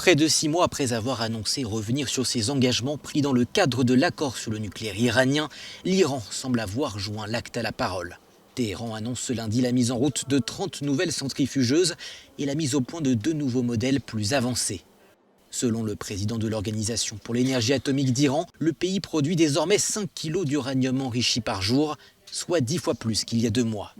Près de 6 mois après avoir annoncé revenir sur ses engagements pris dans le cadre de l'accord sur le nucléaire iranien, l'Iran semble avoir joint l'acte à la parole. Téhéran annonce ce lundi la mise en route de 30 nouvelles centrifugeuses et la mise au point de 2 nouveaux modèles plus avancés. Selon le président de l'Organisation pour l'énergie atomique d'Iran, le pays produit désormais 5 kilos d'uranium enrichi par jour, soit 10 fois plus qu'il y a 2 mois.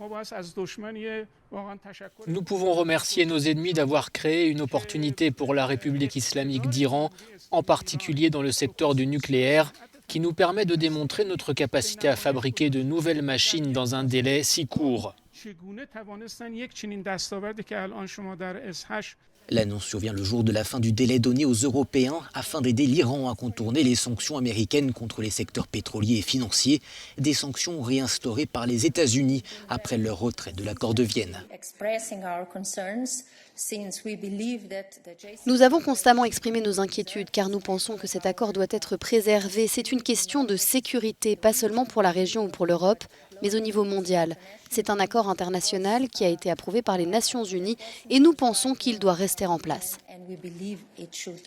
Nous pouvons remercier nos ennemis d'avoir créé une opportunité pour la République islamique d'Iran, en particulier dans le secteur du nucléaire, qui nous permet de démontrer notre capacité à fabriquer de nouvelles machines dans un délai si court. L'annonce survient le jour de la fin du délai donné aux Européens afin d'aider l'Iran à contourner les sanctions américaines contre les secteurs pétroliers et financiers, des sanctions réinstaurées par les États-Unis après leur retrait de l'accord de Vienne. Nous avons constamment exprimé nos inquiétudes car nous pensons que cet accord doit être préservé. C'est une question de sécurité, pas seulement pour la région ou pour l'Europe, mais au niveau mondial. C'est un accord international qui a été approuvé par les Nations Unies et nous pensons qu'il doit rester en place.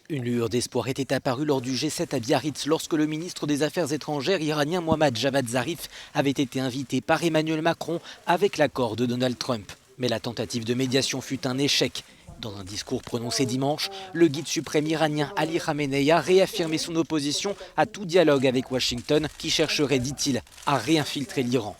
Une lueur d'espoir était apparue lors du G7 à Biarritz lorsque le ministre des Affaires étrangères iranien Mohammad Javad Zarif avait été invité par Emmanuel Macron avec l'accord de Donald Trump. Mais la tentative de médiation fut un échec. Dans un discours prononcé dimanche, le guide suprême iranien Ali Khamenei a réaffirmé son opposition à tout dialogue avec Washington qui chercherait, dit-il, à réinfiltrer l'Iran.